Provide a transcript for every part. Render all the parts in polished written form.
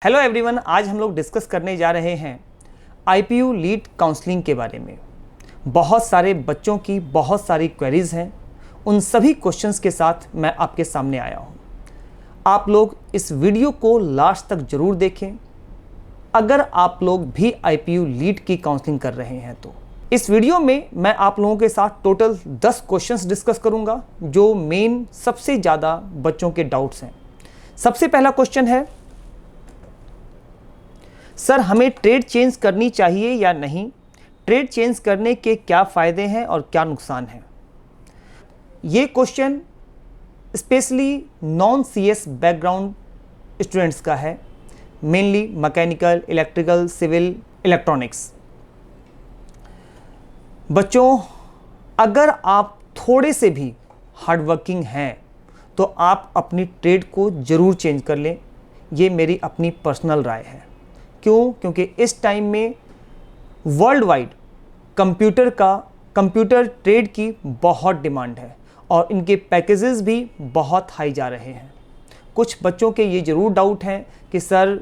Hello everyone, आज हम लोग डिस्कस करने जा रहे हैं आईपीयू लीड काउंसलिंग के बारे में। बहुत सारे बच्चों की बहुत सारी क्वेरीज हैं, उन सभी क्वेश्चंस के साथ मैं आपके सामने आया हूं। आप लोग इस वीडियो को लास्ट तक जरूर देखें। अगर आप लोग भी आईपीयू लीड की काउंसलिंग कर रहे हैं तो इस वीडियो में मैं आप लोगों के साथ टोटल 10 क्वेश्चंस डिस्कस करूंगा जो मेन सबसे ज़्यादा बच्चों के डाउट्स हैं। सबसे पहला क्वेश्चन है, सर हमें ट्रेड चेंज करनी चाहिए या नहीं? ट्रेड चेंज करने के क्या फ़ायदे हैं और क्या नुकसान हैं? ये question specially non CS background students का है, mainly mechanical, electrical, civil, electronics. बच्चों, अगर आप थोड़े से भी हार्डवर्किंग हैं तो आप अपनी ट्रेड को ज़रूर चेंज कर लें। ये मेरी अपनी पर्सनल राय है। क्यों? क्योंकि इस टाइम में वर्ल्ड वाइड कंप्यूटर ट्रेड की बहुत डिमांड है और इनके पैकेजेस भी बहुत हाई जा रहे हैं। कुछ बच्चों के ये ज़रूर डाउट हैं कि सर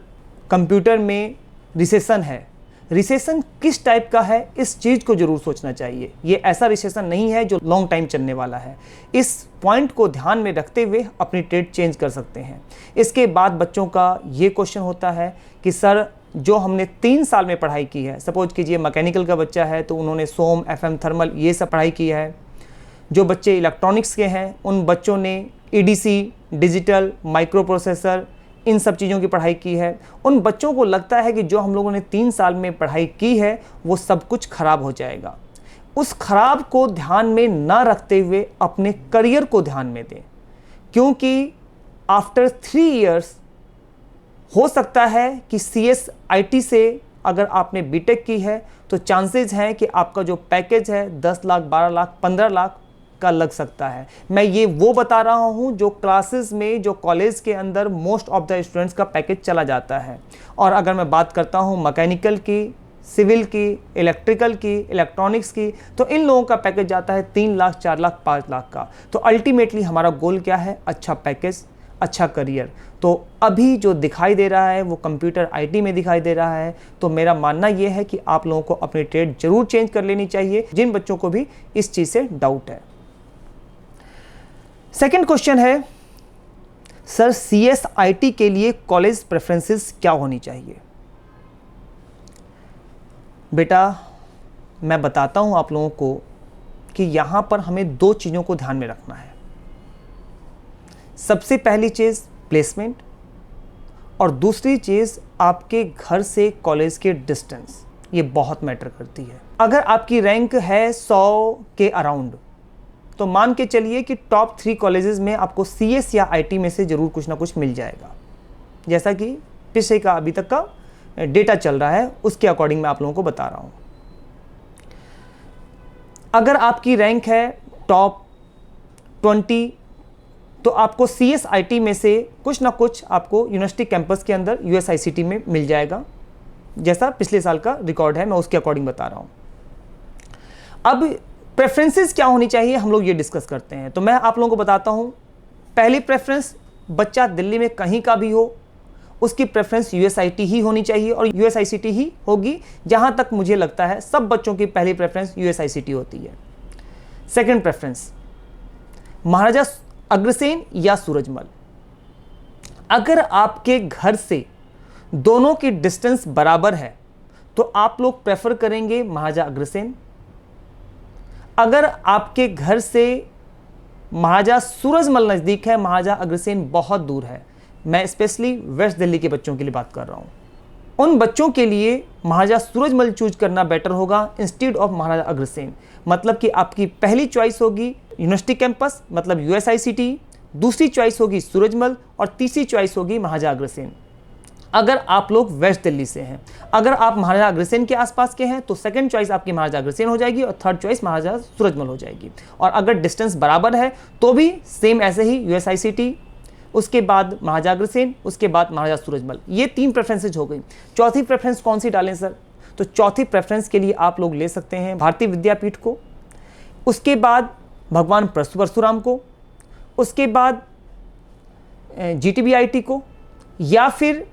कंप्यूटर में रिसेशन है। रिसेशन किस टाइप का है, इस चीज़ को ज़रूर सोचना चाहिए। ये ऐसा रिसेशन नहीं है जो लॉन्ग टाइम चलने वाला है। इस पॉइंट को ध्यान में रखते हुए अपनी ट्रेड चेंज कर सकते हैं। इसके बाद बच्चों का ये क्वेश्चन होता है कि सर जो हमने 3 साल में पढ़ाई की है, सपोज कीजिए मैकेनिकल का बच्चा है तो उन्होंने सोम, एफएम, थर्मल ये सब पढ़ाई की है। जो बच्चे इलेक्ट्रॉनिक्स के हैं उन बच्चों ने ईडीसी, डिजिटल, माइक्रो प्रोसेसर, इन सब चीज़ों की पढ़ाई की है। उन बच्चों को लगता है कि जो हम लोगों ने 3 साल में पढ़ाई की है वो सब कुछ खराब हो जाएगा। उस खराब को ध्यान में ना रखते हुए अपने करियर को ध्यान में दें, क्योंकि आफ्टर 3 इयर्स हो सकता है कि सीएस आईटी से अगर आपने बीटेक की है तो चांसेस हैं कि आपका जो पैकेज है 10 लाख, 12 लाख, 15 लाख का लग सकता है। मैं ये वो बता रहा हूँ जो क्लासेस में, जो कॉलेज के अंदर मोस्ट ऑफ द स्टूडेंट्स का पैकेज चला जाता है। और अगर मैं बात करता हूँ मैकेनिकल की, सिविल की, इलेक्ट्रिकल की, इलेक्ट्रॉनिक्स की, तो इन लोगों का पैकेज जाता है 3 लाख, 4 लाख, 5 लाख का। तो अल्टीमेटली हमारा गोल क्या है? अच्छा पैकेज, अच्छा करियर। तो अभी जो दिखाई दे रहा है वो कंप्यूटर आईटी में दिखाई दे रहा है। तो मेरा मानना ये है कि आप लोगों को अपनी ट्रेड जरूर चेंज कर लेनी चाहिए, जिन बच्चों को भी इस चीज़ से डाउट है। सेकंड क्वेश्चन है, सर सीएस आईटी के लिए कॉलेज प्रेफरेंसेस क्या होनी चाहिए? बेटा, मैं बताता हूं आप लोगों को कि यहां पर हमें 2 चीज़ों को ध्यान में रखना है। सबसे पहली चीज़ प्लेसमेंट और दूसरी चीज़ आपके घर से कॉलेज के डिस्टेंस। ये बहुत मैटर करती है। अगर आपकी रैंक है 100 के अराउंड तो मान के चलिए कि टॉप 3 कॉलेजेस में आपको सीएस या आईटी में से ज़रूर कुछ ना कुछ मिल जाएगा। जैसा कि पिछले का अभी तक का डेटा चल रहा है उसके अकॉर्डिंग मैं आप लोगों को बता रहा हूँ। अगर आपकी रैंक है टॉप 20 तो आपको सीएस आईटी में से कुछ ना कुछ आपको यूनिवर्सिटी कैंपस के अंदर यूएसआईसीटी में मिल जाएगा। जैसा पिछले साल का रिकॉर्ड है मैं उसके अकॉर्डिंग बता रहा हूँ। अब प्रेफरेंसेस क्या होनी चाहिए हम लोग ये डिस्कस करते हैं। तो मैं आप लोगों को बताता हूँ। पहली प्रेफरेंस, बच्चा दिल्ली में कहीं का भी हो उसकी प्रेफरेंस यूएसआईटी ही होनी चाहिए और यूएसआईसीटी ही होगी। जहाँ तक मुझे लगता है सब बच्चों की पहली प्रेफरेंस यूएसआईसीटी होती है। सेकेंड प्रेफरेंस महाराजा अग्रसेन या सूरजमल। अगर आपके घर से दोनों की डिस्टेंस बराबर है तो आप लोग प्रेफर करेंगे महाराजा अग्रसेन। अगर आपके घर से महाराजा सूरजमल नज़दीक है, महाराजा अग्रसेन बहुत दूर है, मैं स्पेशली वेस्ट दिल्ली के बच्चों के लिए बात कर रहा हूँ, उन बच्चों के लिए महाराजा सूरजमल चूज करना बेटर होगा इंस्टेड ऑफ महाराजा अग्रसेन। मतलब कि आपकी पहली चॉइस होगी यूनिवर्सिटी कैंपस मतलब यूएसआईसीटी, दूसरी चॉइस होगी सूरजमल और तीसरी चॉइस होगी महाराजा अग्रसेन। अगर आप लोग वेस्ट दिल्ली से हैं, अगर आप महाराजा अग्रसेन के आसपास के हैं तो सेकंड चॉइस आपकी महाराजा अग्रसेन हो जाएगी और थर्ड चॉइस महाराजा सूरजमल हो जाएगी। और अगर डिस्टेंस बराबर है तो भी सेम ऐसे ही यूएसआईसीटी, उसके बाद महाराजा अग्रसेन, उसके बाद महाराजा सूरजमल। ये 3 प्रेफरेंसेज हो गई। चौथी प्रेफरेंस कौन सी डालें सर? तो चौथी प्रेफरेंस के लिए आप लोग ले सकते हैं भारतीय विद्यापीठ को, उसके बाद भगवान परशुराम को, उसके बाद जीटीबी आईटी को, या फिर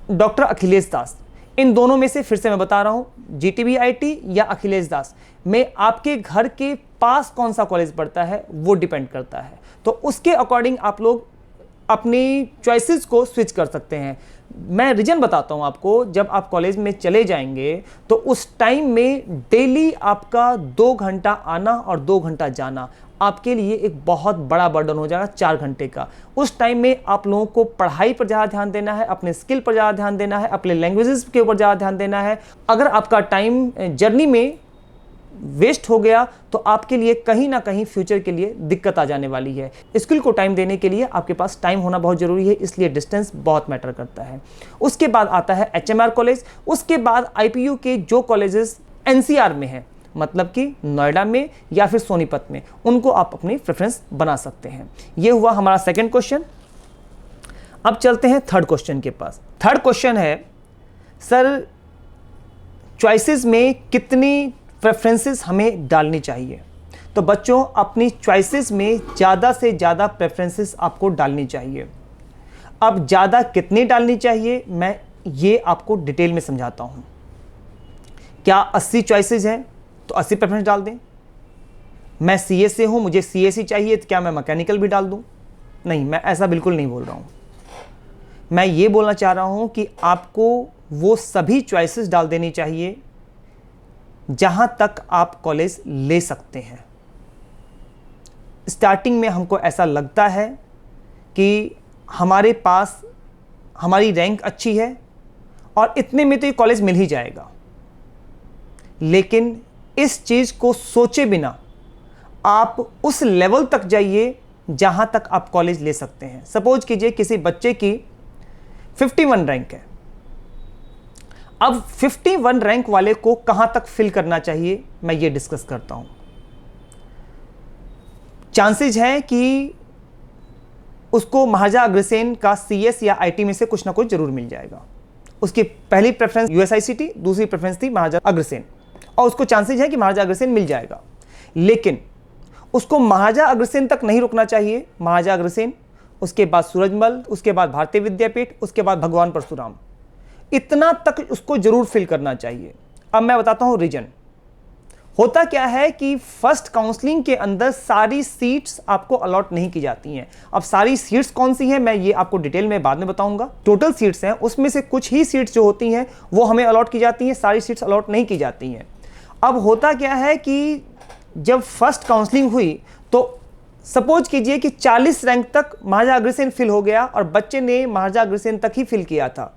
डॉक्टर अखिलेश दास, इन दोनों में से फिर से मैं बता रहा हूं, जीटीबी-आईटी या अखिलेश दास में आपके घर के पास कौन सा कॉलेज पड़ता है वो डिपेंड करता है। तो उसके अकॉर्डिंग आप लोग अपनी चॉइसेस को स्विच कर सकते हैं। मैं रीजन बताता हूं आपको, जब आप कॉलेज में चले जाएंगे तो उस टाइम में डेली आपका 2 घंटा आना और 2 घंटा जाना आपके लिए एक बहुत बड़ा बर्डन हो जाएगा, 4 घंटे का। उस टाइम में आप लोगों को पढ़ाई पर ज़्यादा ध्यान देना है, अपने स्किल पर ज़्यादा ध्यान देना है, अपने लैंग्वेजेस के ऊपर ज़्यादा ध्यान देना है। अगर आपका टाइम जर्नी में वेस्ट हो गया तो आपके लिए कहीं ना कहीं फ्यूचर के लिए दिक्कत आ जाने वाली है। स्किल को टाइम देने के लिए आपके पास टाइम होना बहुत ज़रूरी है, इसलिए डिस्टेंस बहुत मैटर करता है। उसके बाद आता है HMR कॉलेज, उसके बाद IPU के जो कॉलेजेस NCR में हैं, मतलब कि नोएडा में या फिर सोनीपत में, उनको आप अपनी प्रेफरेंस बना सकते हैं। ये हुआ हमारा सेकंड क्वेश्चन। अब चलते हैं थर्ड क्वेश्चन के पास। थर्ड क्वेश्चन है, सर चॉइसेस में कितनी प्रेफरेंसेस हमें डालनी चाहिए? तो बच्चों, अपनी चॉइसेस में ज़्यादा से ज़्यादा प्रेफरेंसेस आपको डालनी चाहिए। अब ज़्यादा कितनी डालनी चाहिए मैं ये आपको डिटेल में समझाता हूँ। क्या 80 चॉइसेस हैं तो 80 प्रेफरेंस डाल दें? मैं CA से हूँ, मुझे CAC चाहिए, तो क्या मैं मैकेनिकल भी डाल दूँ? नहीं, मैं ऐसा बिल्कुल नहीं बोल रहा हूँ। मैं ये बोलना चाह रहा हूँ कि आपको वो सभी चॉइसेस डाल देनी चाहिए जहां तक आप कॉलेज ले सकते हैं। स्टार्टिंग में हमको ऐसा लगता है कि हमारे पास हमारी रैंक अच्छी है और इतने में तो ये कॉलेज मिल ही जाएगा, लेकिन इस चीज़ को सोचे बिना आप उस लेवल तक जाइए जहां तक आप कॉलेज ले सकते हैं। सपोज कीजिए किसी बच्चे की 51 रैंक है। अब 51 रैंक वाले को कहां तक फिल करना चाहिए मैं ये डिस्कस करता हूं। चांसेस है कि उसको महाराजा अग्रसेन का CS या IT में से कुछ ना कुछ जरूर मिल जाएगा। उसकी पहली प्रेफरेंस USICT, दूसरी प्रेफरेंस थी महाराजा अग्रसेन, और उसको चांसेस है कि महाराजा अग्रसेन मिल जाएगा। लेकिन उसको महाराजा अग्रसेन तक नहीं रुकना चाहिए। महाराजा अग्रसेन, उसके बाद सूरजमल, उसके बाद भारतीय विद्यापीठ, उसके बाद भगवान परशुराम, इतना तक उसको जरूर फिल करना चाहिए। अब मैं बताता हूं रीजन। होता क्या है कि फर्स्ट काउंसलिंग के अंदर सारी सीट्स आपको अलॉट नहीं की जाती हैं। अब सारी सीट्स कौन सी हैं मैं ये आपको डिटेल में बाद में बताऊंगा। टोटल सीट्स हैं, उसमें से कुछ ही सीट्स जो होती हैं वो हमें अलॉट की जाती हैं, सारी सीट्स अलॉट नहीं की जाती हैं। अब होता क्या है कि जब फर्स्ट काउंसलिंग हुई तो सपोज कीजिए कि 40 रैंक तक महाराजा अग्रसेन फिल हो गया और बच्चे ने महाराजा अग्रसेन तक ही फिल किया था,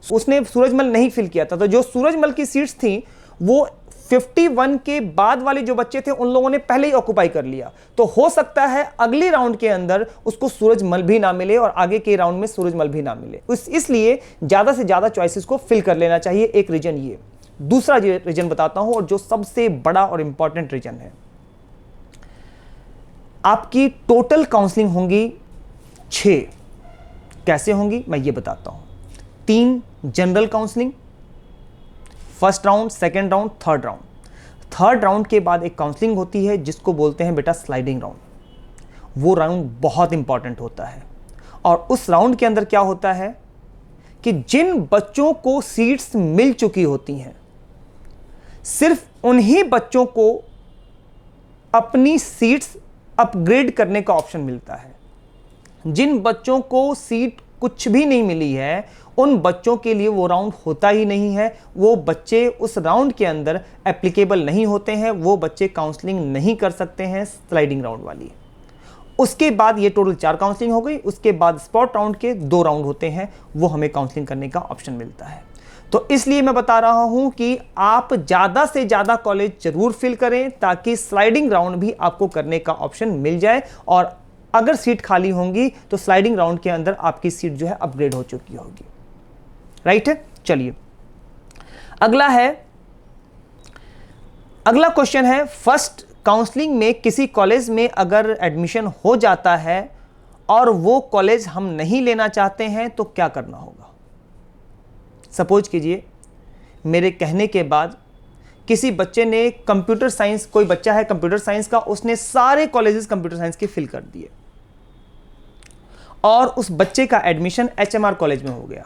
उसने सूरजमल नहीं फिल किया था। तो जो सूरजमल की सीट्स थी वो 51 के बाद वाले जो बच्चे थे उन लोगों ने पहले ही ऑक्युपाई कर लिया। तो हो सकता है अगले राउंड के अंदर उसको सूरजमल भी ना मिले और आगे के राउंड में सूरजमल भी ना मिले। इसलिए ज्यादा से ज्यादा चॉइसेस को फिल कर लेना चाहिए। एक रीजन ये। दूसरा रीजन बताता हूं और जो सबसे बड़ा और इंपॉर्टेंट रीजन है, आपकी टोटल काउंसलिंग होंगी 6। कैसे होंगी मैं ये बताता हूं। 3 general counselling, first round, second round, third round. Third round के बाद एक काउंसलिंग होती है जिसको बोलते हैं बेटा स्लाइडिंग राउंड। वो राउंड बहुत इंपॉर्टेंट होता है और उस राउंड के अंदर क्या होता है कि जिन बच्चों को सीट्स मिल चुकी होती हैं सिर्फ उन्हीं बच्चों को अपनी सीट्स अपग्रेड करने का ऑप्शन मिलता है। जिन बच्चों को सीट कुछ भी नहीं मिली है उन बच्चों के लिए वो राउंड होता ही नहीं है। वो बच्चे उस राउंड के अंदर एप्लीकेबल नहीं होते हैं, वो बच्चे काउंसलिंग नहीं कर सकते हैं स्लाइडिंग राउंड वाली। उसके बाद ये टोटल 4 काउंसलिंग हो गई। उसके बाद स्पॉट राउंड के 2 राउंड होते हैं, वो हमें काउंसलिंग करने का ऑप्शन मिलता है। तो इसलिए मैं बता रहा हूं कि आप ज्यादा से ज्यादा कॉलेज जरूर फिल करें ताकि स्लाइडिंग राउंड भी आपको करने का ऑप्शन मिल जाए, और अगर सीट खाली होंगी तो स्लाइडिंग राउंड के अंदर आपकी सीट जो है अपग्रेड हो चुकी होगी। राइट है। चलिए अगला क्वेश्चन है, फर्स्ट काउंसलिंग में किसी कॉलेज में अगर एडमिशन हो जाता है और वो कॉलेज हम नहीं लेना चाहते हैं तो क्या करना होगा। सपोज कीजिए मेरे कहने के बाद किसी बच्चे ने कंप्यूटर साइंस, कोई बच्चा है कंप्यूटर साइंस का, उसने सारे कॉलेजेस कंप्यूटर साइंस के फिल कर दिए और उस बच्चे का एडमिशन HMR कॉलेज में हो गया।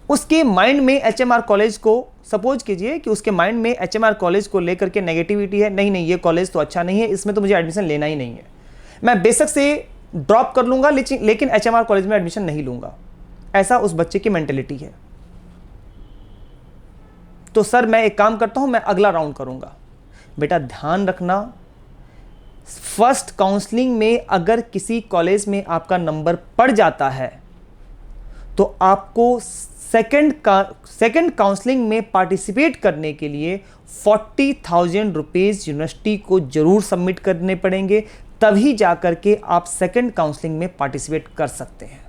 उसके माइंड में एचएमआर कॉलेज को, सपोज कीजिए कि उसके माइंड में एचएमआर कॉलेज को लेकर के नेगेटिविटी है, नहीं नहीं ये कॉलेज तो अच्छा नहीं है, इसमें तो मुझे एडमिशन लेना ही नहीं है, मैं बेशक से ड्रॉप कर लूंगा लेकिन एचएमआर कॉलेज में एडमिशन नहीं लूंगा, ऐसा उस बच्चे की मेंटेलिटी है। तो सर मैं एक काम करता हूं, मैं अगला राउंड करूंगा। बेटा ध्यान रखना, फर्स्ट काउंसलिंग में अगर किसी कॉलेज में आपका नंबर पड़ जाता है तो आपको सेकंड काउंसलिंग में पार्टिसिपेट करने के लिए 40,000 रुपीज़ यूनिवर्सिटी को जरूर सबमिट करने पड़ेंगे, तभी जाकर के आप सेकंड काउंसलिंग में पार्टिसिपेट कर सकते हैं।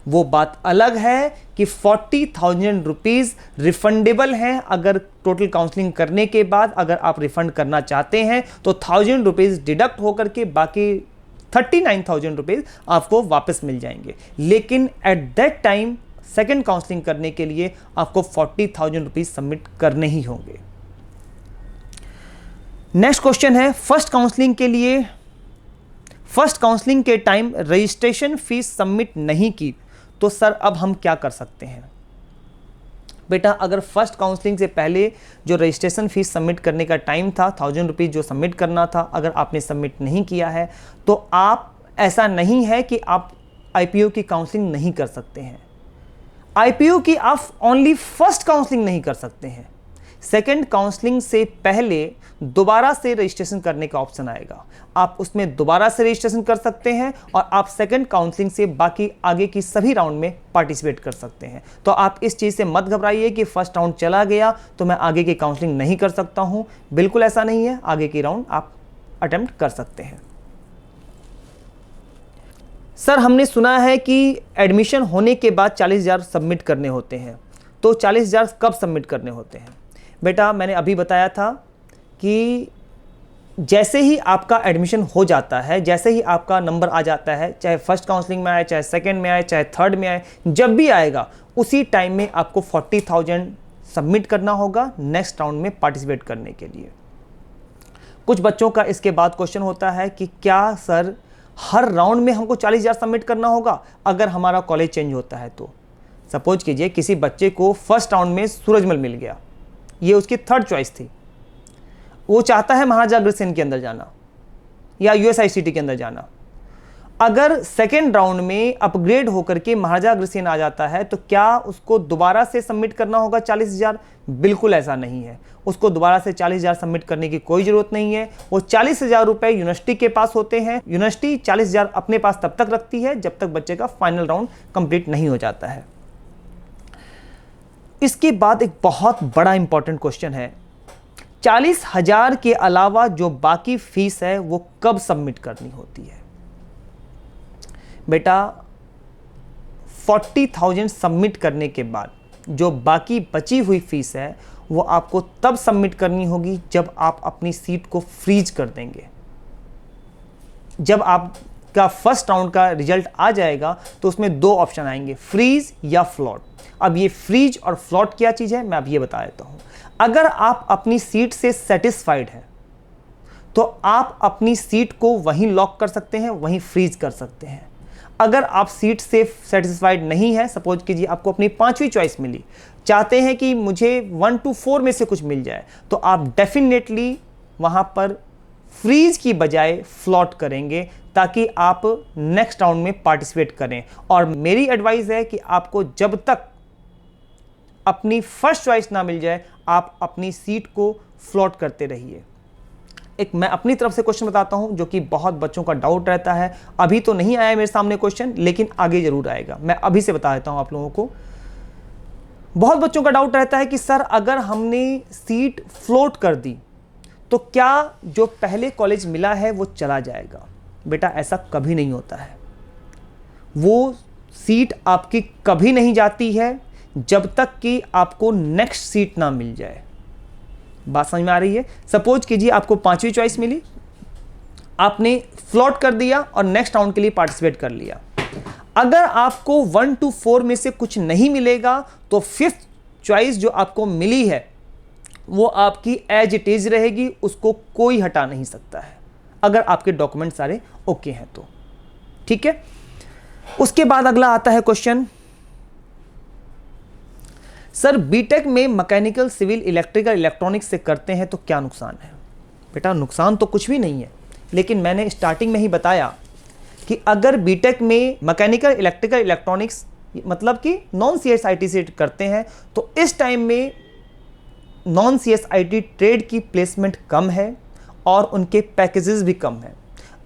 वो बात अलग है कि 40,000 रुपीज़ रिफंडेबल हैं, अगर टोटल काउंसलिंग करने के बाद अगर आप रिफंड करना चाहते हैं तो 1,000 रुपीज़ डिडक्ट होकर के बाकी 39,000 रुपीज़ आपको वापस मिल जाएंगे। लेकिन at that time second counselling करने के लिए आपको 40,000 रुपीज़ सबमिट करने ही होंगे। नेक्स्ट क्वेश्चन है, फर्स्ट काउंसलिंग के टाइम रजिस्ट्रेशन फीस सबमिट नहीं की तो सर अब हम क्या कर सकते हैं? बेटा अगर फर्स्ट काउंसलिंग से पहले जो रजिस्ट्रेशन फीस सबमिट करने का टाइम था 1,000 रुपीज़ जो सबमिट करना था, अगर आपने सबमिट नहीं किया है तो आप, ऐसा नहीं है कि आप आईपीओ की काउंसलिंग नहीं कर सकते हैं। आईपीओ की आप ओनली फर्स्ट काउंसलिंग नहीं कर सकते हैं, सेकंड काउंसलिंग से पहले दोबारा से रजिस्ट्रेशन करने का ऑप्शन आएगा, आप उसमें दोबारा से रजिस्ट्रेशन कर सकते हैं और आप सेकंड काउंसलिंग से बाकी आगे की सभी राउंड में पार्टिसिपेट कर सकते हैं। तो आप इस चीज़ से मत घबराइए कि फर्स्ट राउंड चला गया तो मैं आगे की काउंसलिंग नहीं कर सकता हूं, बिल्कुल ऐसा नहीं है, आगे की राउंड आप अटेम्प्ट कर सकते हैं। सर हमने सुना है कि एडमिशन होने के बाद 40,000 सबमिट करने होते हैं, तो 40,000 कब सबमिट करने होते हैं? बेटा मैंने अभी बताया था कि जैसे ही आपका एडमिशन हो जाता है, जैसे ही आपका नंबर आ जाता है, चाहे फर्स्ट काउंसलिंग में आए, चाहे सेकंड में आए, चाहे थर्ड में आए, जब भी आएगा उसी टाइम में आपको 40,000 सबमिट करना होगा नेक्स्ट राउंड में पार्टिसिपेट करने के लिए। कुछ बच्चों का इसके बाद क्वेश्चन होता है कि क्या सर हर राउंड में हमको 40,000 सबमिट करना होगा अगर हमारा कॉलेज चेंज होता है तो? सपोज कीजिए किसी बच्चे को फर्स्ट राउंड में सूरजमल मिल गया, ये उसकी थर्ड चॉइस थी, वो चाहता है महाराजा अग्रसेन के अंदर जाना या यूएसआईसीटी के अंदर जाना। अगर सेकेंड राउंड में अपग्रेड होकर के महाराजा अग्रसेन आ जाता है तो क्या उसको दोबारा से सबमिट करना होगा 40,000? बिल्कुल ऐसा नहीं है, उसको दोबारा से 40,000 सबमिट करने की कोई जरूरत नहीं है। वो 40,000 रुपए यूनिवर्सिटी के पास होते हैं, यूनिवर्सिटी 40,000 अपने पास तब तक रखती है जब तक बच्चे का फाइनल राउंड कंप्लीट नहीं हो जाता है। इसके बाद एक बहुत बड़ा इंपॉर्टेंट क्वेश्चन है, 40,000 के अलावा जो बाकी फीस है वो कब सबमिट करनी होती है? बेटा 40,000 सबमिट करने के बाद जो बाकी बची हुई फीस है वो आपको तब सबमिट करनी होगी जब आप अपनी सीट को फ्रीज कर देंगे। जब आपका फर्स्ट राउंड का रिजल्ट आ जाएगा तो उसमें दो ऑप्शन आएंगे, फ्रीज या फ्लॉट। अब ये फ्रीज और फ्लॉट क्या चीज़ है मैं अब ये बता देता हूं। अगर आप अपनी सीट से सेटिस्फाइड हैं तो आप अपनी सीट को वहीं लॉक कर सकते हैं, वहीं फ्रीज कर सकते हैं। अगर आप सीट से सेटिस्फाइड नहीं है, सपोज कीजिए आपको अपनी 5वीं चॉइस मिली, चाहते हैं कि मुझे 1 to 4 में से कुछ मिल जाए, तो आप डेफिनेटली वहां पर फ्रीज की बजाय फ्लॉट करेंगे ताकि आप नेक्स्ट राउंड में पार्टिसिपेट करें। और मेरी एडवाइस है कि आपको जब तक अपनी फर्स्ट चॉइस ना मिल जाए आप अपनी सीट को फ्लॉट करते रहिए। एक मैं अपनी तरफ से क्वेश्चन बताता हूं जो कि बहुत बच्चों का डाउट रहता है, अभी तो नहीं आया मेरे सामने क्वेश्चन लेकिन आगे जरूर आएगा, मैं अभी से बता देता हूं आप लोगों को। बहुत बच्चों का डाउट रहता है कि सर अगर हमने सीट फ्लोट कर दी तो क्या जो पहले कॉलेज मिला है वो चला जाएगा? बेटा ऐसा कभी नहीं होता है, वो सीट आपकी कभी नहीं जाती है जब तक कि आपको नेक्स्ट सीट ना मिल जाए। बात समझ में आ रही है? सपोज कीजिए आपको 5वीं चॉइस मिली, आपने फ्लॉट कर दिया और नेक्स्ट राउंड के लिए पार्टिसिपेट कर लिया। अगर आपको 1 to 4 में से कुछ नहीं मिलेगा तो 5th चॉइस जो आपको मिली है वो आपकी एज इट इज रहेगी, उसको कोई हटा नहीं सकता है अगर आपके डॉक्यूमेंट सारे ओके हैं तो। ठीक है, उसके बाद अगला आता है क्वेश्चन, सर बीटेक में मैकेनिकल, सिविल, इलेक्ट्रिकल, इलेक्ट्रॉनिक्स से करते हैं तो क्या नुकसान है? बेटा नुकसान तो कुछ भी नहीं है, लेकिन मैंने स्टार्टिंग में ही बताया कि अगर बीटेक में मैकेनिकल, इलेक्ट्रिकल, इलेक्ट्रॉनिक्स मतलब कि नॉन सीएसआईटी से करते हैं तो इस टाइम में नॉन सीएसआईटी ट्रेड की प्लेसमेंट कम है और उनके पैकेजेस भी कम है।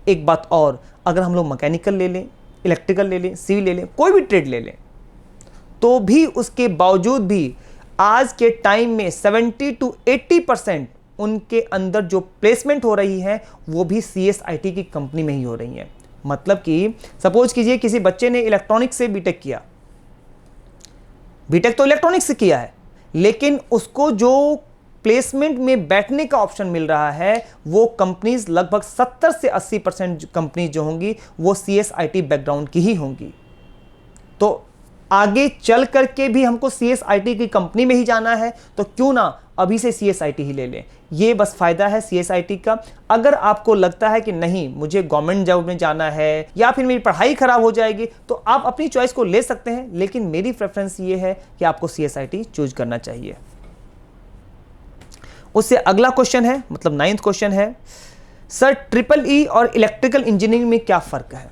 एक बात और, अगर हम लोग मैकेनिकल ले लें, इलेक्ट्रिकल ले लें, सिविल ले लें, कोई भी ट्रेड ले लें, तो भी उसके बावजूद भी आज के टाइम में 70 to 80% उनके अंदर जो प्लेसमेंट हो रही है वो भी सीएसआईटी की कंपनी में ही हो रही है। मतलब कि सपोज कीजिए किसी बच्चे ने इलेक्ट्रॉनिक्स से बीटेक किया, बीटेक तो इलेक्ट्रॉनिक्स से किया है, लेकिन उसको जो प्लेसमेंट में बैठने का ऑप्शन मिल रहा है वो कंपनीज लगभग 70 से 80% कंपनी जो होंगी वो सीएसआईटी बैकग्राउंड की ही होंगी। तो आगे चल करके भी हमको सीएसआईटी की कंपनी में ही जाना है तो क्यों ना अभी से सीएसआईटी ही ले लें। ये बस फायदा है सीएसआईटी का। अगर आपको लगता है कि नहीं मुझे गवर्नमेंट जॉब में जाना है या फिर मेरी पढ़ाई खराब हो जाएगी तो आप अपनी चॉइस को ले सकते हैं, लेकिन मेरी प्रेफरेंस ये है कि आपको सीएसआईटी चूज करना चाहिए। उससे अगला क्वेश्चन है, मतलब 9th क्वेश्चन है, सर ट्रिपल ई और इलेक्ट्रिकल इंजीनियरिंग में क्या फर्क है?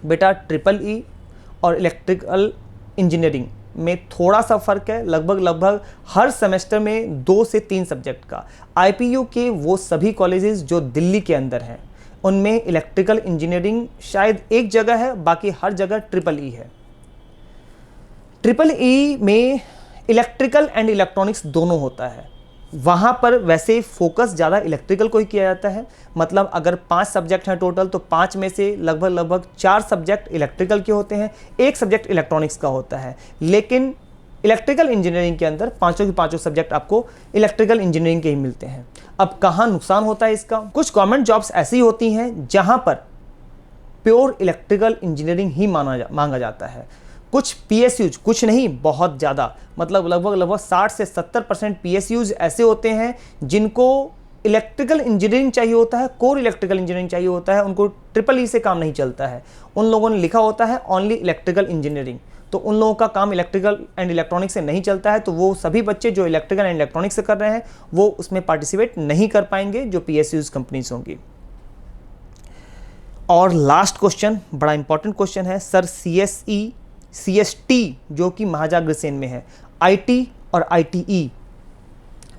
बेटा ट्रिपल ई और इलेक्ट्रिकल इंजीनियरिंग में थोड़ा सा फर्क है, लगभग हर सेमेस्टर में 2 से 3 सब्जेक्ट का। आईपीयू के वो सभी कॉलेजेस जो दिल्ली के अंदर हैं उनमें इलेक्ट्रिकल इंजीनियरिंग शायद एक जगह है, बाकी हर जगह ट्रिपल ई है। ट्रिपल ई में इलेक्ट्रिकल एंड इलेक्ट्रॉनिक्स दोनों होता है। वहाँ पर वैसे फोकस ज़्यादा इलेक्ट्रिकल को ही किया जाता है। मतलब अगर 5 सब्जेक्ट हैं टोटल तो 5 में से लगभग 4 सब्जेक्ट इलेक्ट्रिकल के होते हैं, 1 सब्जेक्ट इलेक्ट्रॉनिक्स का होता है। लेकिन इलेक्ट्रिकल इंजीनियरिंग के अंदर पांचों के पांचों सब्जेक्ट आपको इलेक्ट्रिकल इंजीनियरिंग के ही मिलते हैं। अब कहाँ नुकसान होता है इसका? कुछ गवर्नमेंट जॉब्स ऐसी होती हैं जहाँ पर प्योर इलेक्ट्रिकल इंजीनियरिंग ही मांगा जाता है। कुछ पीएसयूज, कुछ नहीं बहुत ज़्यादा, मतलब लगभग 60 से 70% पीएसयूज ऐसे होते हैं जिनको इलेक्ट्रिकल इंजीनियरिंग चाहिए होता है, कोर इलेक्ट्रिकल इंजीनियरिंग चाहिए होता है, उनको ट्रिपल ई से काम नहीं चलता है। उन लोगों ने लिखा होता है ओनली इलेक्ट्रिकल इंजीनियरिंग, तो उन लोगों का काम इलेक्ट्रिकल एंड इलेक्ट्रॉनिक्स से नहीं चलता है। तो वो सभी बच्चे जो इलेक्ट्रिकल एंड इलेक्ट्रॉनिक्स से कर रहे हैं वो उसमें पार्टिसिपेट नहीं कर पाएंगे जो पीएसयूज कंपनीज होंगी। और लास्ट क्वेश्चन बड़ा इंपॉर्टेंट क्वेश्चन है, सर सीएसई सीएसटी जो कि महाजाग्रसेन में है, आईटी और आईटीई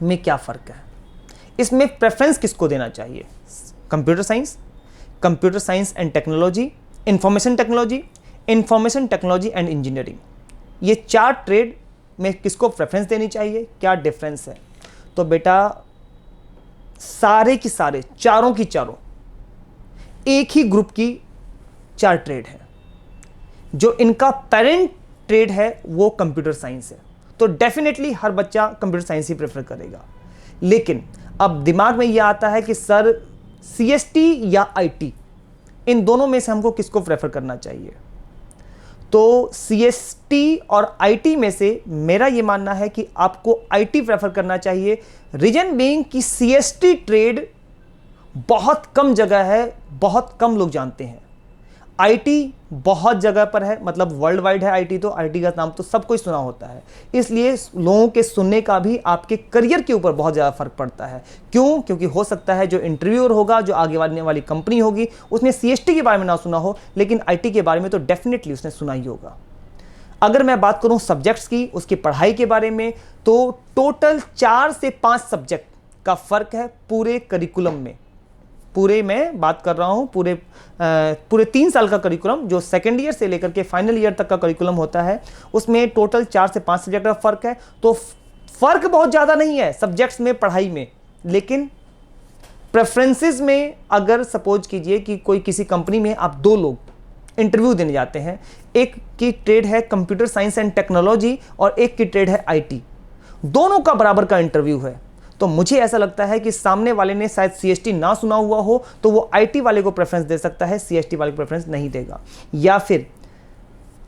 में क्या फ़र्क है? इसमें प्रेफरेंस किसको देना चाहिए? Computer science and technology, information technology and engineering, ये 4 ट्रेड में किसको प्रेफरेंस देनी चाहिए? क्या डिफरेंस है? तो बेटा सारे की सारे, चारों की चारों एक ही ग्रुप की 4 ट्रेड है। जो इनका पेरेंट ट्रेड है वो कंप्यूटर साइंस है, तो डेफिनेटली हर बच्चा कंप्यूटर साइंस ही प्रेफर करेगा। लेकिन अब दिमाग में यह आता है कि सर सीएसटी या आईटी, इन दोनों में से हमको किसको प्रेफर करना चाहिए? तो सीएसटी और आईटी में से मेरा यह मानना है कि आपको आईटी प्रेफर करना चाहिए। रीजन बीइंग कि सीएसटी ट्रेड बहुत कम जगह है, बहुत कम लोग जानते हैं। आईटी बहुत जगह पर है, मतलब वर्ल्ड वाइड है आईटी, तो आईटी का नाम तो सब कोई सुना होता है, इसलिए लोगों के सुनने का भी आपके करियर के ऊपर बहुत ज़्यादा फर्क पड़ता है। क्यों? क्योंकि हो सकता है जो इंटरव्यूअर होगा, जो आगे बढ़ने वाली कंपनी होगी, उसने सीएसटी के बारे में ना सुना हो, लेकिन आईटी के बारे में तो डेफिनेटली उसने सुना ही होगा। अगर मैं बात करूँ सब्जेक्ट्स की, उसकी पढ़ाई के बारे में, तो टोटल 4 से 5 सब्जेक्ट का फ़र्क है पूरे करिकुलम में। पूरे मैं बात कर रहा हूँ पूरे 3 साल का करिकुलम, जो सेकेंड ईयर से लेकर के फाइनल ईयर तक का करिकुलम होता है, उसमें टोटल 4 से 5 सब्जेक्ट का फ़र्क है। तो फ़र्क बहुत ज़्यादा नहीं है सब्जेक्ट्स में, पढ़ाई में, लेकिन प्रेफरेंसेस में अगर सपोज कीजिए कि कोई किसी कंपनी में आप 2 लोग इंटरव्यू देने जाते हैं, एक की ट्रेड है कंप्यूटर साइंस एंड टेक्नोलॉजी और एक की ट्रेड है आईटी, दोनों का बराबर का इंटरव्यू है, तो मुझे ऐसा लगता है कि सामने वाले ने शायद सीएसटी ना सुना हुआ हो तो वो आईटी वाले को प्रेफरेंस दे सकता है, सीएसटी वाले को प्रेफरेंस नहीं देगा। या फिर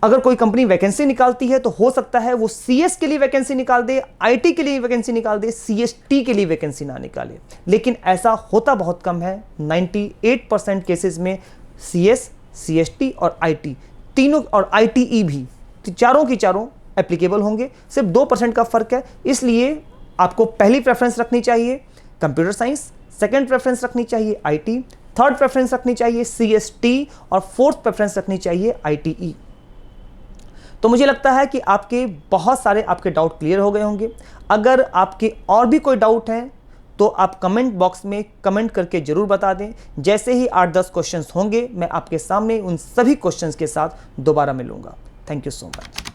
अगर कोई कंपनी वैकेंसी निकालती है तो हो सकता है वो सीएस के लिए वैकेंसी निकाल दे, आईटी के लिए वैकेंसी निकाल दे, सीएसटी के लिए वैकेंसी ना निकाले। लेकिन ऐसा होता बहुत कम है। 98% केसेस में सीएस, सीएसटी और आईटी तीनों, और आईटीई भी, चारों की चारों एप्लीकेबल होंगे, सिर्फ 2% का फर्क है। इसलिए आपको पहली प्रेफरेंस रखनी चाहिए कंप्यूटर साइंस, सेकंड प्रेफरेंस रखनी चाहिए आईटी, थर्ड प्रेफरेंस रखनी चाहिए सीएसटी और फोर्थ प्रेफरेंस रखनी चाहिए आईटीई। तो मुझे लगता है कि आपके बहुत सारे आपके डाउट क्लियर हो गए होंगे। अगर आपके और भी कोई डाउट हैं तो आप कमेंट बॉक्स में कमेंट करके जरूर बता दें। जैसे ही 8-10 क्वेश्चंस होंगे मैं आपके सामने उन सभी क्वेश्चंस के साथ दोबारा मिलूंगा। Thank you so much.